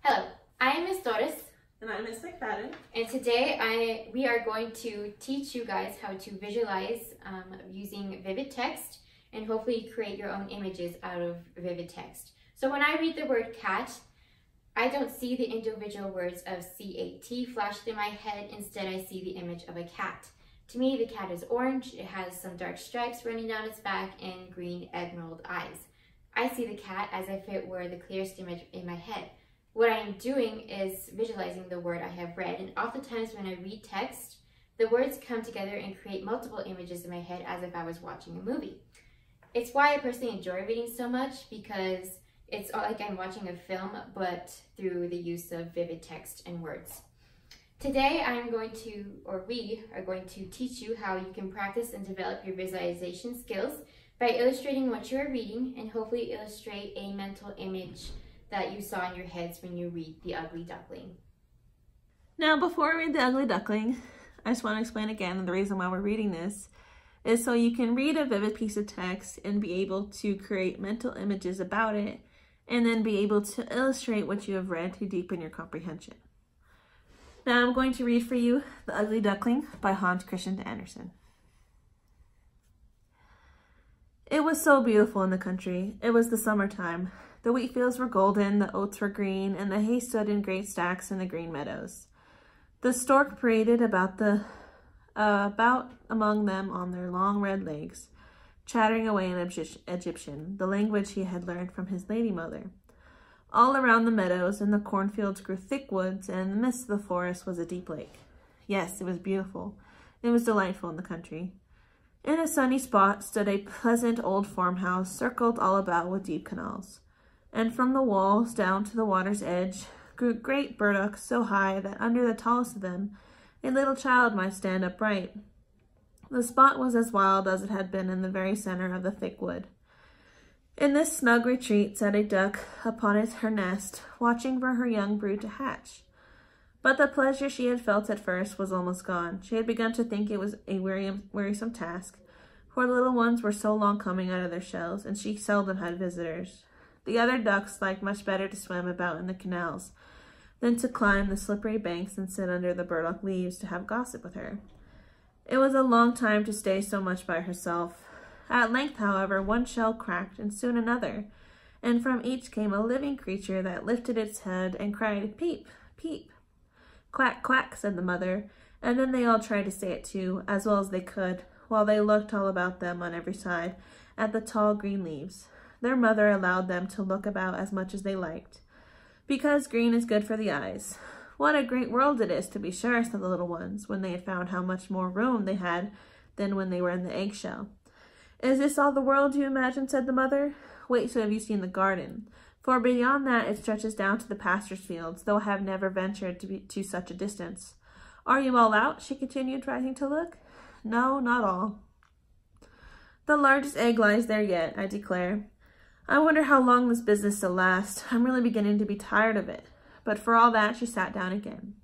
Hello, I am Miss Doris. And I'm Miss McFadden. And today we are going to teach you guys how to visualize using vivid text and hopefully create your own images out of vivid text. So when I read the word cat, I don't see the individual words of C-A-T flashed in my head. Instead, I see the image of a cat. To me, the cat is orange. It has some dark stripes running down its back and green emerald eyes. I see the cat as if it were the clearest image in my head. What I am doing is visualizing the word I have read, and oftentimes when I read text, the words come together and create multiple images in my head as if I was watching a movie. It's why I personally enjoy reading so much, because it's like I'm watching a film, but through the use of vivid text and words. Today we are going to teach you how you can practice and develop your visualization skills by illustrating what you are reading and hopefully illustrate a mental image that you saw in your heads when you read The Ugly Duckling. Now, before we read The Ugly Duckling, I just want to explain again the reason why we're reading this is so you can read a vivid piece of text and be able to create mental images about it and then be able to illustrate what you have read to deepen your comprehension. Now I'm going to read for you The Ugly Duckling by Hans Christian Andersen. It was so beautiful in the country. It was the summertime. The wheat fields were golden, the oats were green, and the hay stood in great stacks in the green meadows. The stork paraded about among them on their long red legs, chattering away in Egyptian, the language he had learned from his lady mother. All around the meadows and the cornfields grew thick woods, and in the midst of the forest was a deep lake. Yes, it was beautiful. It was delightful in the country. In a sunny spot stood a pleasant old farmhouse, circled all about with deep canals. And from the walls down to the water's edge grew great burdocks so high that under the tallest of them a little child might stand upright. The spot was as wild as it had been in the very center of the thick wood. In this snug retreat sat a duck upon her nest, watching for her young brood to hatch. But the pleasure she had felt at first was almost gone. She had begun to think it was a wearisome task, for the little ones were so long coming out of their shells, and she seldom had visitors. The other ducks liked much better to swim about in the canals than to climb the slippery banks and sit under the burdock leaves to have gossip with her. It was a long time to stay so much by herself. At length, however, one shell cracked, and soon another, and from each came a living creature that lifted its head and cried, "Peep, peep." "Quack, quack," said the mother, and then they all tried to say it too, as well as they could, while they looked all about them on every side at the tall green leaves. Their mother allowed them to look about as much as they liked, because green is good for the eyes. "What a great world it is, to be sure," said the little ones, when they had found how much more room they had than when they were in the eggshell. "Is this all the world you imagine?" said the mother. "Wait till you seen the garden, for beyond that it stretches down to the pasture fields, though I have never ventured to such a distance. Are you all out?" she continued, rising to look. "No, not all. The largest egg lies there yet, I declare. I wonder how long this business will last. I'm really beginning to be tired of it." But for all that, she sat down again.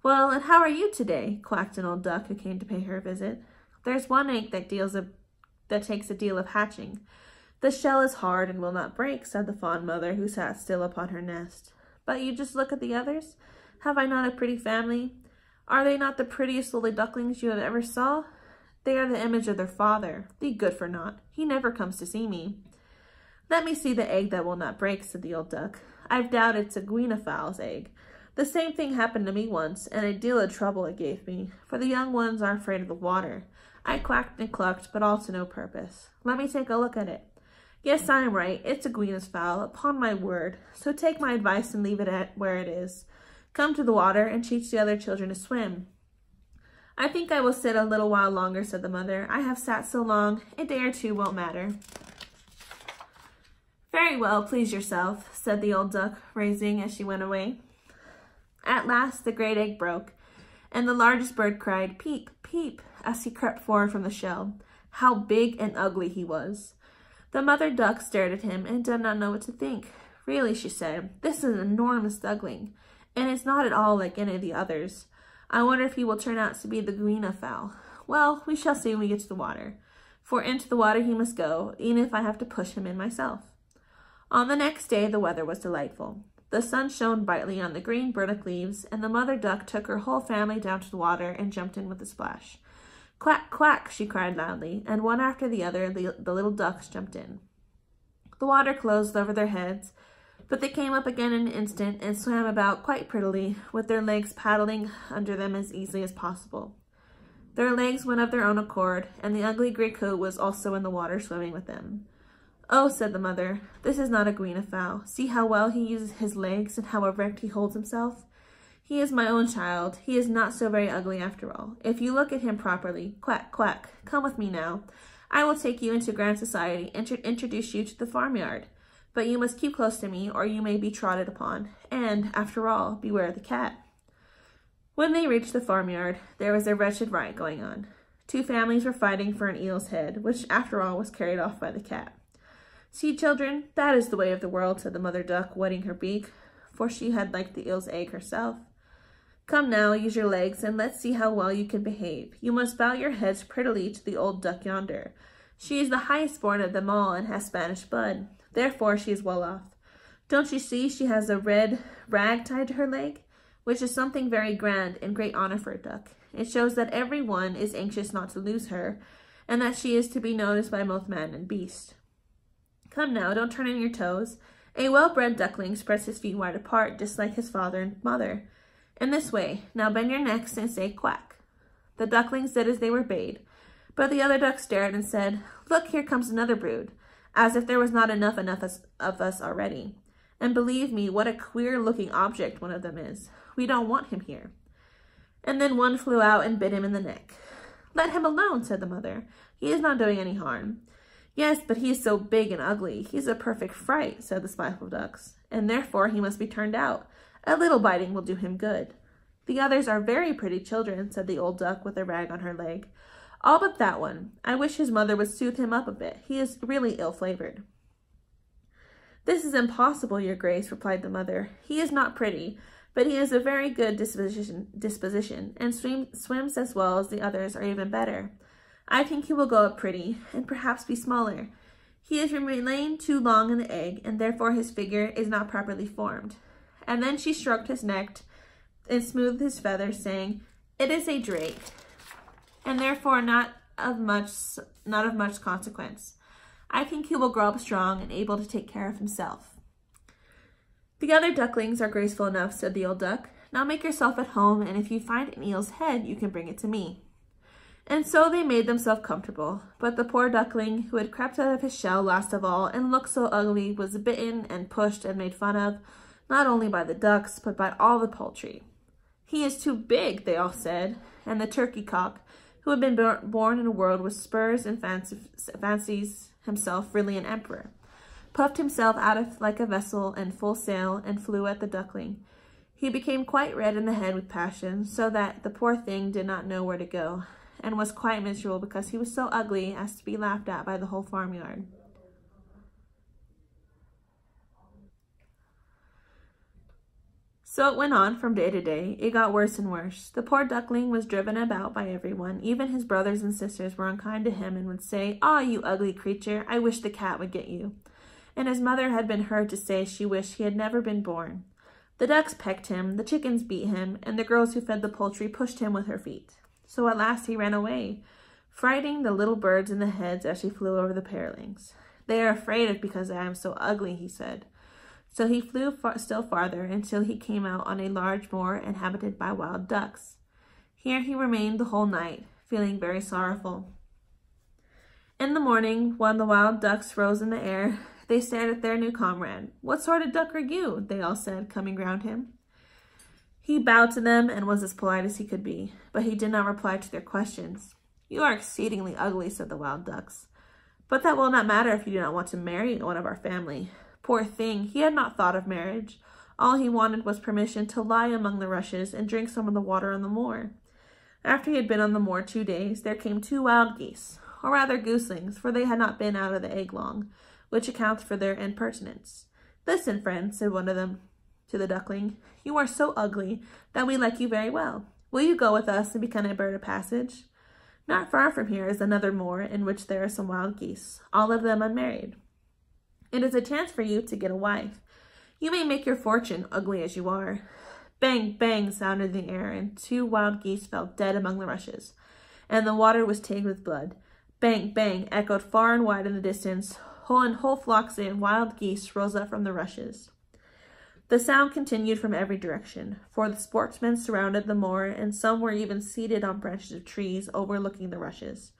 "Well, and how are you today?" quacked an old duck who came to pay her a visit. "There's one egg that takes a deal of hatching. The shell is hard and will not break," said the fond mother, who sat still upon her nest. "But you just look at the others. Have I not a pretty family? Are they not the prettiest little ducklings you have ever saw? They are the image of their father, the good-for-naught. He never comes to see me." "Let me see the egg that will not break," said the old duck. "I doubt it's a guinea-fowl's egg. The same thing happened to me once, and a deal of trouble it gave me, for the young ones are afraid of the water. I quacked and clucked, but all to no purpose. Let me take a look at it. Yes, I am right. It's a guinea's fowl, upon my word. So take my advice and leave it at where it is. Come to the water and teach the other children to swim." "I think I will sit a little while longer," said the mother. "I have sat so long, a day or two won't matter." "Very well, please yourself," said the old duck, rising as she went away. At last the great egg broke, and the largest bird cried, "Peep, peep," as he crept forward from the shell. How big and ugly he was! The mother duck stared at him and did not know what to think. "Really," she said, "this is an enormous duckling, and it's not at all like any of the others. I wonder if he will turn out to be the guinea fowl. Well, we shall see when we get to the water, for into the water he must go, even if I have to push him in myself." On the next day the weather was delightful. The sun shone brightly on the green burdock leaves, and the mother duck took her whole family down to the water and jumped in with a splash. Quack, quack, she cried loudly, and one after the other the little ducks jumped in. The water closed over their heads, but they came up again in an instant and swam about quite prettily, with their legs paddling under them as easily as possible. Their legs went of their own accord, and the ugly gray coat was also in the water swimming with them. "Oh," said the mother, "this is not a guinea-fowl. See how well he uses his legs and how erect he holds himself. He is my own child. He is not so very ugly after all, if you look at him properly. Quack, quack. Come with me now. I will take you into grand society and introduce you to the farmyard. But you must keep close to me, or you may be trodden upon. And, after all, beware the cat." When they reached the farmyard, there was a wretched riot going on. 2 families were fighting for an eel's head, which, after all, was carried off by the cat. "See, children, that is the way of the world," said the mother duck, wetting her beak, for she had liked the eel's egg herself. "Come now, use your legs, and let's see how well you can behave. You must bow your heads prettily to the old duck yonder. She is the highest born of them all and has Spanish blood. Therefore she is well off. Don't you see she has a red rag tied to her leg, which is something very grand and great honor for a duck. It shows that every one is anxious not to lose her, and that she is to be noticed by both man and beast. Come now, don't turn in your toes. A well-bred duckling spreads his feet wide apart, just like his father and mother. In this way. Now bend your necks and say quack." The ducklings did as they were bade, but the other ducks stared and said, "Look, here comes another brood," as if there was not enough of us already. And believe me, what a queer-looking object one of them is. We don't want him here. And then one flew out and bit him in the neck. "Let him alone," said the mother. "He is not doing any harm." "Yes, but he is so big and ugly. He's a perfect fright," said the spiteful ducks, "and therefore he must be turned out. A little biting will do him good." "The others are very pretty children," said the old duck with a rag on her leg. "All but that one. I wish his mother would soothe him up a bit. He is really ill-flavored." "This is impossible, your grace," replied the mother. "He is not pretty, but he has a very good disposition and swims as well as the others, or even better. I think he will go up pretty, and perhaps be smaller. He has remained too long in the egg, and therefore his figure is not properly formed." And then she stroked his neck and smoothed his feathers, saying, "It is a drake, and therefore not of much consequence. I think he will grow up strong and able to take care of himself." "The other ducklings are graceful enough," said the old duck. "Now make yourself at home, and if you find an eel's head, you can bring it to me." And so they made themselves comfortable, but the poor duckling, who had crept out of his shell last of all and looked so ugly, was bitten and pushed and made fun of, not only by the ducks, but by all the poultry. "He is too big," they all said, and the turkey cock, who had been born in a world with spurs and fancies himself really an emperor, puffed himself out like a vessel in full sail and flew at the duckling. He became quite red in the head with passion, so that the poor thing did not know where to go, and was quite miserable because he was so ugly as to be laughed at by the whole farmyard. So it went on from day to day. It got worse and worse. The poor duckling was driven about by everyone. Even his brothers and sisters were unkind to him and would say, "Ah, you ugly creature, I wish the cat would get you." And his mother had been heard to say she wished he had never been born. The ducks pecked him, the chickens beat him, and the girls who fed the poultry pushed him with her feet. So at last he ran away, frightening the little birds in the heads as she flew over the palings. "They are afraid because I am so ugly," he said. So he flew still farther until he came out on a large moor inhabited by wild ducks. Here he remained the whole night, feeling very sorrowful. In the morning, when the wild ducks rose in the air, they stared at their new comrade. "What sort of duck are you?" they all said, coming round him. He bowed to them and was as polite as he could be, but he did not reply to their questions. "You are exceedingly ugly," said the wild ducks. "But that will not matter if you do not want to marry one of our family." Poor thing, he had not thought of marriage. All he wanted was permission to lie among the rushes and drink some of the water on the moor. After he had been on the moor 2 days, there came 2 wild geese, or rather gooselings, for they had not been out of the egg long, which accounts for their impertinence. "Listen, friend," said one of them to the duckling, "you are so ugly that we like you very well. Will you go with us and become a bird of passage? Not far from here is another moor in which there are some wild geese, all of them unmarried. It is a chance for you to get a wife. You may make your fortune, ugly as you are." Bang, bang sounded in the air, and 2 wild geese fell dead among the rushes, and the water was tinged with blood. Bang, bang echoed far and wide in the distance, and whole flocks of wild geese rose up from the rushes. The sound continued from every direction, for the sportsmen surrounded the moor, and some were even seated on branches of trees overlooking the rushes.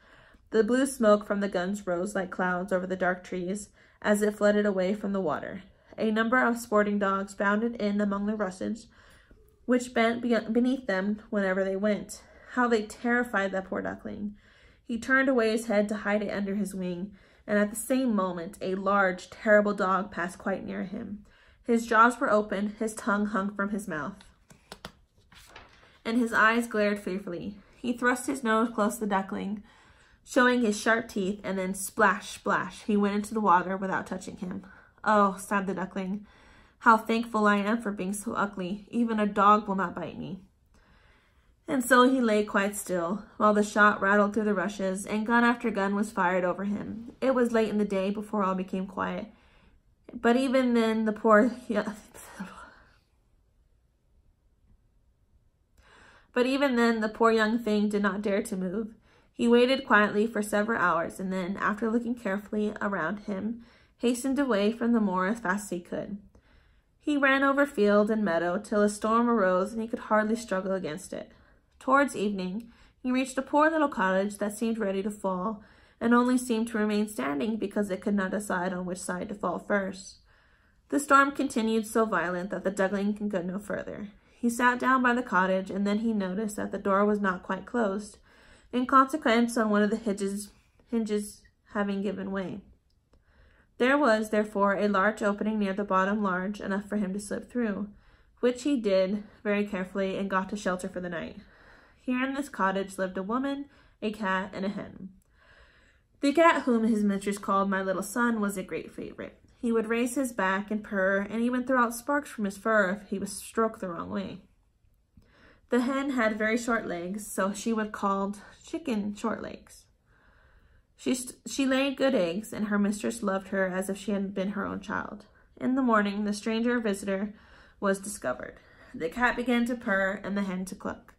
The blue smoke from the guns rose like clouds over the dark trees, as it flooded away from the water. A number of sporting dogs bounded in among the rushes, which bent beneath them whenever they went. How they terrified that poor duckling! He turned away his head to hide it under his wing, and at the same moment a large, terrible dog passed quite near him. His jaws were open, his tongue hung from his mouth, and his eyes glared fearfully. He thrust his nose close to the duckling, showing his sharp teeth, and then splash, splash, he went into the water without touching him. "Oh," sighed the duckling, "how thankful I am for being so ugly. Even a dog will not bite me." And so he lay quite still, while the shot rattled through the rushes, and gun after gun was fired over him. It was late in the day before all became quiet. But even then the poor young thing did not dare to move. He waited quietly for several hours, and then, after looking carefully around him, hastened away from the moor as fast as he could. He ran over field and meadow till a storm arose, and he could hardly struggle against it. Towards evening, he reached a poor little cottage that seemed ready to fall, and only seemed to remain standing because it could not decide on which side to fall first. The storm continued so violent that the duckling could go no further. He sat down by the cottage, and then he noticed that the door was not quite closed, in consequence on one of the hinges having given way. There was, therefore, a large opening near the bottom, large enough for him to slip through, which he did very carefully and got to shelter for the night. Here in this cottage lived a woman, a cat, and a hen. The cat, whom his mistress called my little son, was a great favorite. He would raise his back and purr, and even throw out sparks from his fur if he was stroked the wrong way. The hen had very short legs, so she was called Chicken Short Legs. She laid good eggs, and her mistress loved her as if she had been her own child. In the morning, the stranger visitor was discovered. The cat began to purr, and the hen to cluck.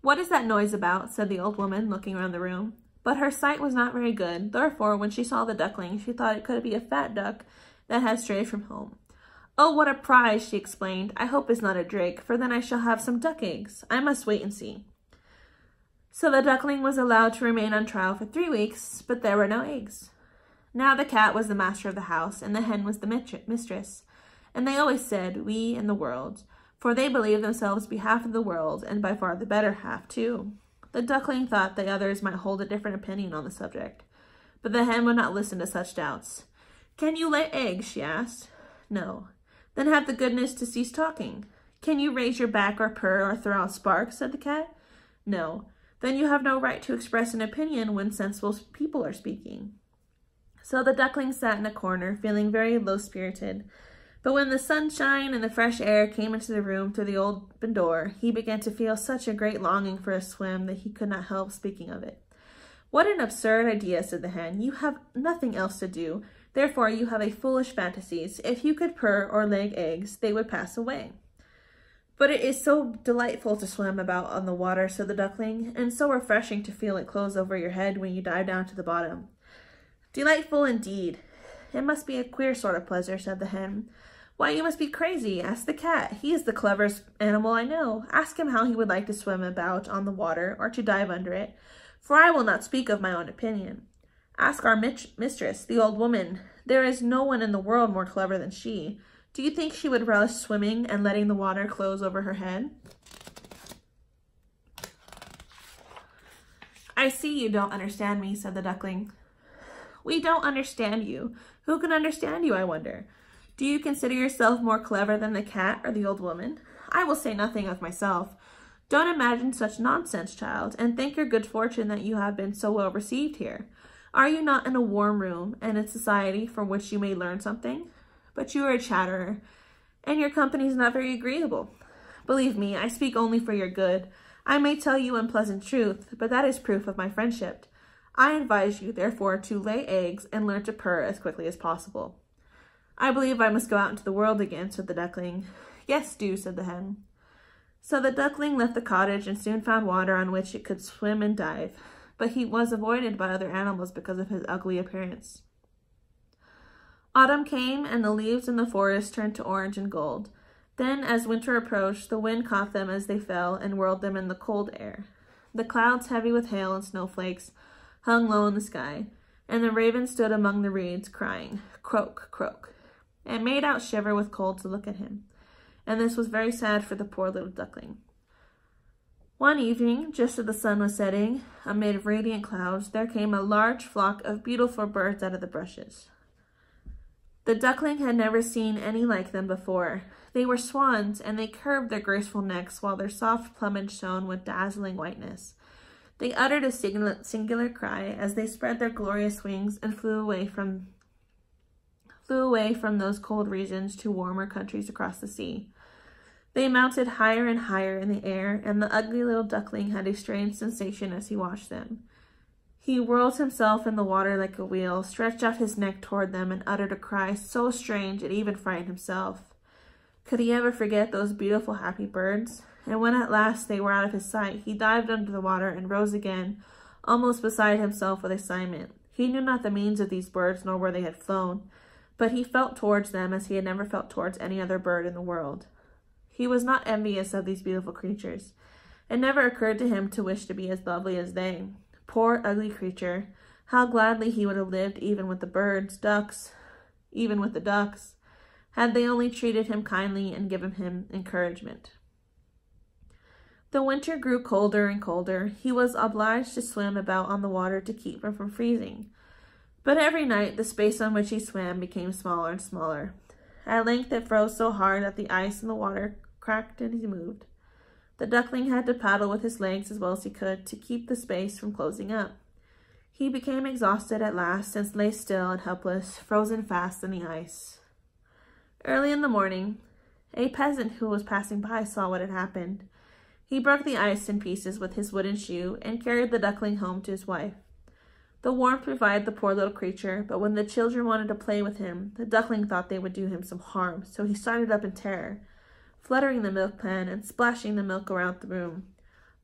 "What is that noise about?" said the old woman, looking around the room. But her sight was not very good, therefore when she saw the duckling, she thought it could be a fat duck that had strayed from home. "Oh, what a prize!" she explained. "I hope it's not a drake, for then I shall have some duck eggs. I must wait and see." So the duckling was allowed to remain on trial for 3 weeks, but there were no eggs. Now the cat was the master of the house, and the hen was the mistress, and they always said, "we and the world," for they believed themselves to be half of the world, and by far the better half, too. The duckling thought the others might hold a different opinion on the subject, but the hen would not listen to such doubts. "Can you lay eggs?" she asked. "No." "Then have the goodness to cease talking." "Can you raise your back or purr or throw out sparks?" said the cat. "No." "Then you have no right to express an opinion when sensible people are speaking." So the duckling sat in a corner, feeling very low-spirited. But when the sunshine and the fresh air came into the room through the open door, he began to feel such a great longing for a swim that he could not help speaking of it. "What an absurd idea," said the hen. "You have nothing else to do. Therefore you have a foolish fantasies. If you could purr or lay eggs, they would pass away." "But it is so delightful to swim about on the water," said the duckling, "and so refreshing to feel it close over your head when you dive down to the bottom." "Delightful indeed. It must be a queer sort of pleasure," said the hen. "Why, you must be crazy. Ask the cat. He is the cleverest animal I know. Ask him how he would like to swim about on the water or to dive under it, for I will not speak of my own opinion. Ask our mistress, the old woman. There is no one in the world more clever than she. Do you think she would relish swimming and letting the water close over her head?" "I see you don't understand me," said the duckling. "We don't understand you. Who can understand you, I wonder? Do you consider yourself more clever than the cat or the old woman? I will say nothing of myself. Don't imagine such nonsense, child, and thank your good fortune that you have been so well received here. Are you not in a warm room and in society from which you may learn something? But you are a chatterer, and your company is not very agreeable. Believe me, I speak only for your good. I may tell you unpleasant truth, but that is proof of my friendship. I advise you, therefore, to lay eggs and learn to purr as quickly as possible." "I believe I must go out into the world again," said the duckling. "Yes, do," said the hen. So the duckling left the cottage and soon found water on which it could swim and dive, but he was avoided by other animals because of his ugly appearance. Autumn came, and the leaves in the forest turned to orange and gold. Then, as winter approached, the wind caught them as they fell and whirled them in the cold air. The clouds, heavy with hail and snowflakes, hung low in the sky, and the raven stood among the reeds, crying, "Croak, croak." It made Out shiver with cold to look at him, and this was very sad for the poor little duckling. One evening, just as the sun was setting, amid radiant clouds, there came a large flock of beautiful birds out of the bushes. The duckling had never seen any like them before. They were swans, and they curved their graceful necks while their soft plumage shone with dazzling whiteness. They uttered a singular cry as they spread their glorious wings and flew away from those cold regions to warmer countries across the sea. They mounted higher and higher in the air, and the ugly little duckling had a strange sensation as he watched them. He whirled himself in the water like a wheel, stretched out his neck toward them, and uttered a cry so strange it even frightened himself. Could he ever forget those beautiful, happy birds? And when at last they were out of his sight, he dived under the water and rose again, almost beside himself with excitement. He knew not the means of these birds, nor where they had flown, but he felt towards them as he had never felt towards any other bird in the world. He was not envious of these beautiful creatures. It never occurred to him to wish to be as lovely as they. Poor, ugly creature, how gladly he would have lived even with the ducks, had they only treated him kindly and given him encouragement. The winter grew colder and colder. He was obliged to swim about on the water to keep him from freezing. But every night the space on which he swam became smaller and smaller. At length it froze so hard that the ice in the water cracked and he moved. The duckling had to paddle with his legs as well as he could to keep the space from closing up. He became exhausted at last and lay still and helpless, frozen fast in the ice. Early in the morning, a peasant who was passing by saw what had happened. He broke the ice in pieces with his wooden shoe and carried the duckling home to his wife. The warmth revived the poor little creature, but when the children wanted to play with him, the duckling thought they would do him some harm, so he started up in terror, fluttering the milk pan and splashing the milk around the room.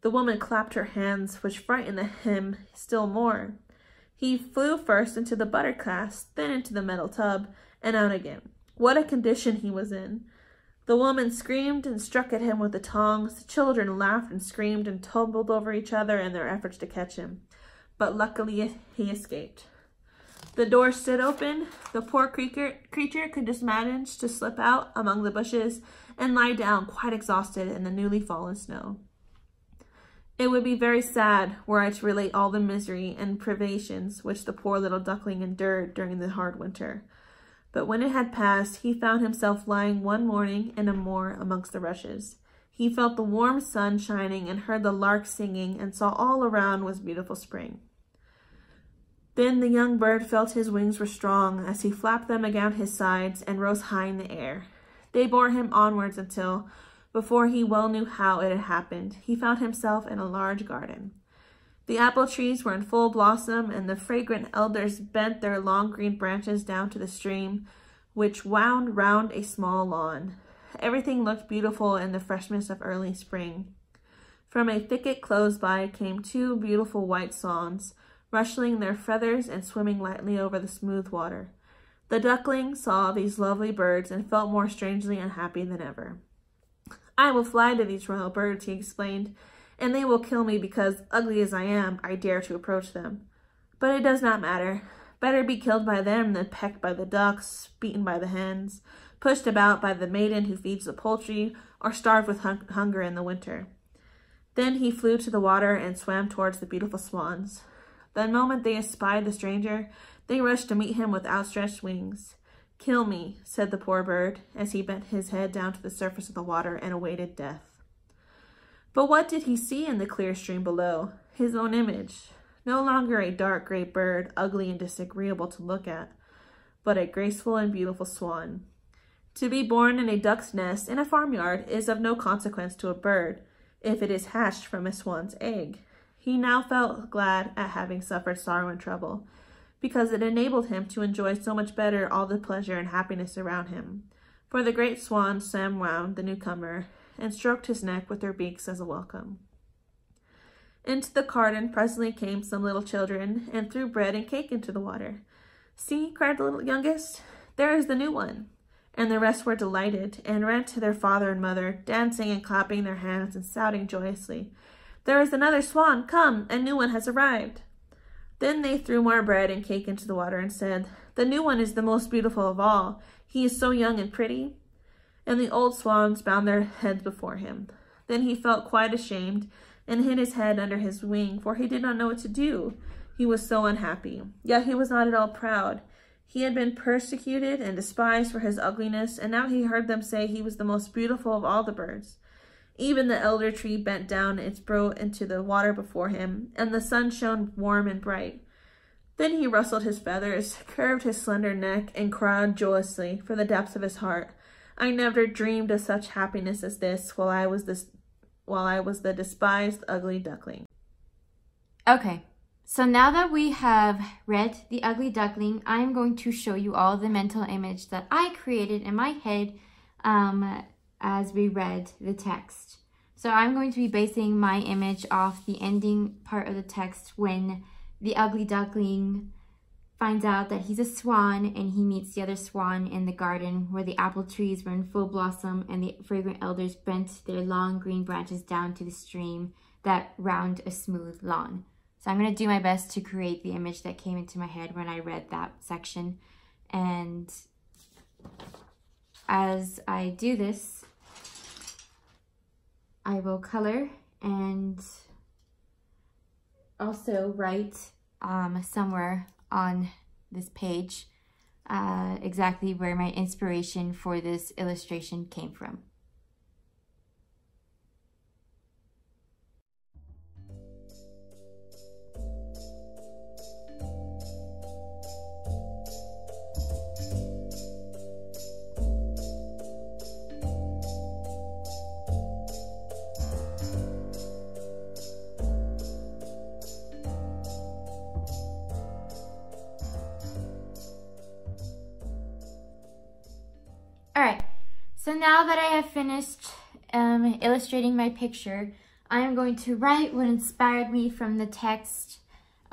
The woman clapped her hands, which frightened him still more. He flew first into the butter cask, then into the metal tub, and out again. What a condition he was in! The woman screamed and struck at him with the tongs. The children laughed and screamed and tumbled over each other in their efforts to catch him. But luckily he escaped. The door stood open. The poor creature could just manage to slip out among the bushes and lie down quite exhausted in the newly fallen snow. It would be very sad were I to relate all the misery and privations which the poor little duckling endured during the hard winter. But when it had passed, he found himself lying one morning in a moor amongst the rushes. He felt the warm sun shining and heard the larks singing and saw all around was beautiful spring. Then the young bird felt his wings were strong as he flapped them against his sides and rose high in the air. They bore him onwards until, before he well knew how it had happened, he found himself in a large garden. The apple trees were in full blossom, and the fragrant elders bent their long green branches down to the stream, which wound round a small lawn. Everything looked beautiful in the freshness of early spring. From a thicket close by came two beautiful white swans, rustling their feathers and swimming lightly over the smooth water. The duckling saw these lovely birds and felt more strangely unhappy than ever. "I will fly to these royal birds," he explained, "and they will kill me because, ugly as I am, I dare to approach them. But it does not matter. Better be killed by them than pecked by the ducks, beaten by the hens, pushed about by the maiden who feeds the poultry, or starved with hunger in the winter." Then he flew to the water and swam towards the beautiful swans. The moment they espied the stranger, they rushed to meet him with outstretched wings. "Kill me," said the poor bird, as he bent his head down to the surface of the water and awaited death. But what did he see in the clear stream below? His own image. No longer a dark gray bird, ugly and disagreeable to look at, but a graceful and beautiful swan. To be born in a duck's nest in a farmyard is of no consequence to a bird, if it is hatched from a swan's egg. He now felt glad at having suffered sorrow and trouble, because it enabled him to enjoy so much better all the pleasure and happiness around him. For the great swans swam round the newcomer and stroked his neck with their beaks as a welcome. Into the garden presently came some little children and threw bread and cake into the water. "See," cried the little youngest, "there is the new one." And the rest were delighted and ran to their father and mother, dancing and clapping their hands and shouting joyously, "There is another swan, come, a new one has arrived." Then they threw more bread and cake into the water and said, "The new one is the most beautiful of all. He is so young and pretty." And the old swans bowed their heads before him. Then he felt quite ashamed and hid his head under his wing, for he did not know what to do. He was so unhappy. Yet he was not at all proud. He had been persecuted and despised for his ugliness, and now he heard them say he was the most beautiful of all the birds. Even the elder tree bent down its brow into the water before him, and the sun shone warm and bright. Then he rustled his feathers, curved his slender neck, and cried joyously from the depths of his heart, "I never dreamed of such happiness as this while I was the despised ugly duckling." Okay, so now that we have read The Ugly Duckling, I'm going to show you all the mental image that I created in my head as we read the text. So I'm going to be basing my image off the ending part of the text when the ugly duckling finds out that he's a swan and he meets the other swan in the garden where the apple trees were in full blossom and the fragrant elders bent their long green branches down to the stream that round a smooth lawn. So I'm going to do my best to create the image that came into my head when I read that section. And as I do this, I will color and also write somewhere on this page exactly where my inspiration for this illustration came from. Alright, so now that I have finished illustrating my picture, I am going to write what inspired me from the text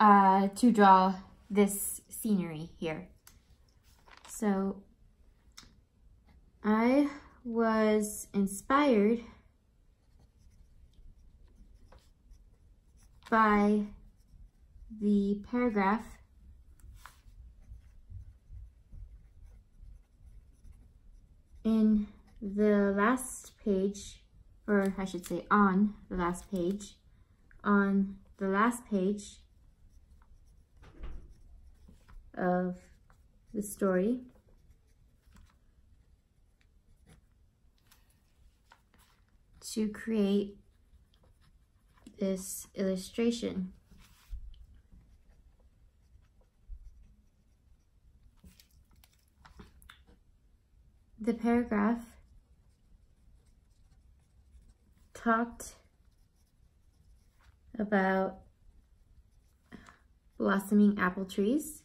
to draw this scenery here. So, I was inspired by the paragraph in the last page, or I should say on the last page of the story. To create this illustration. The paragraph talked about blossoming apple trees,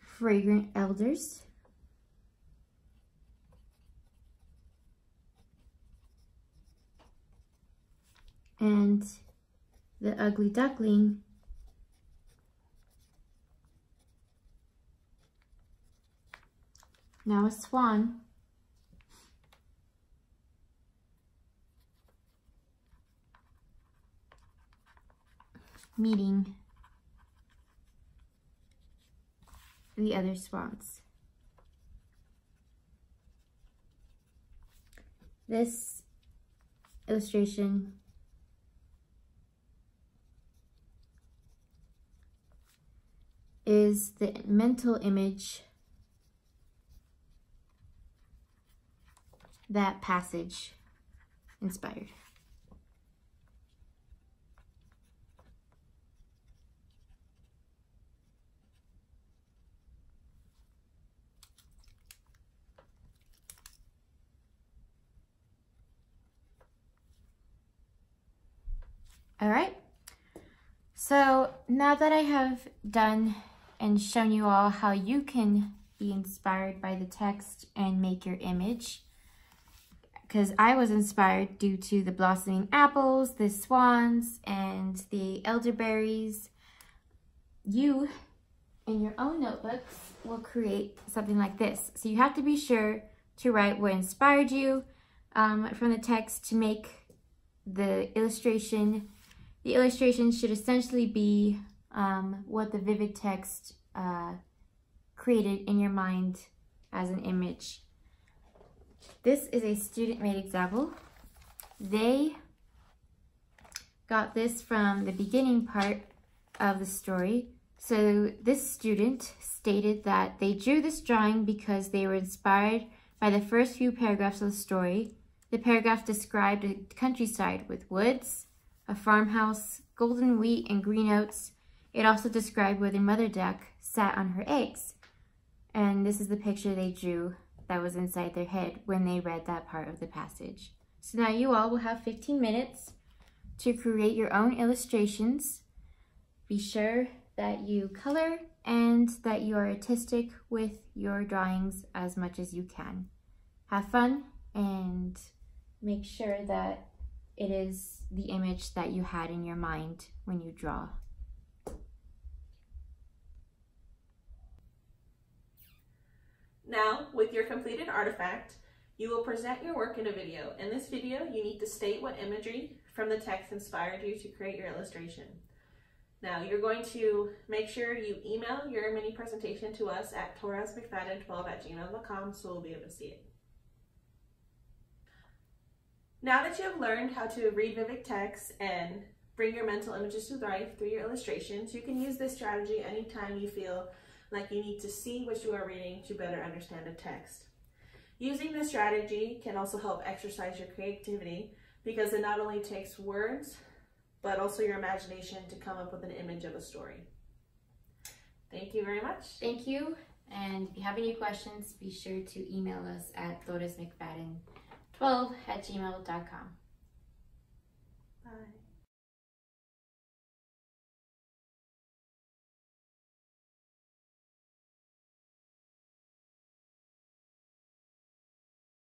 fragrant elders, and the ugly duckling now a swan meeting the other swans. This illustration is the mental image that passage inspired. All right, so now that I have done and shown you all how you can be inspired by the text and make your image, because I was inspired due to the blossoming apples, the swans, and the elderberries, you in your own notebooks will create something like this. So you have to be sure to write what inspired you from the text to make the illustration. The illustration should essentially be what the vivid text created in your mind as an image. This is a student-made example. They got this from the beginning part of the story. So this student stated that they drew this drawing because they were inspired by the first few paragraphs of the story. The paragraph described a countryside with woods, a farmhouse, golden wheat, and green oats. It also described where the mother duck sat on her eggs. And this is the picture they drew that was inside their head when they read that part of the passage. So now you all will have 15 minutes to create your own illustrations. Be sure that you color and that you are artistic with your drawings as much as you can. Have fun and make sure that it is the image that you had in your mind when you draw. Now, with your completed artifact, you will present your work in a video. In this video, you need to state what imagery from the text inspired you to create your illustration. Now, you're going to make sure you email your mini presentation to us at torresmcfadden12@gmail.com so we'll be able to see it. Now that you have learned how to read vivid text and bring your mental images to life through your illustrations, you can use this strategy anytime you feel like you need to see what you are reading to better understand a text. Using this strategy can also help exercise your creativity because it not only takes words, but also your imagination to come up with an image of a story. Thank you very much. Thank you. And if you have any questions, be sure to email us at torresmcfadden12@gmail.com. Bye.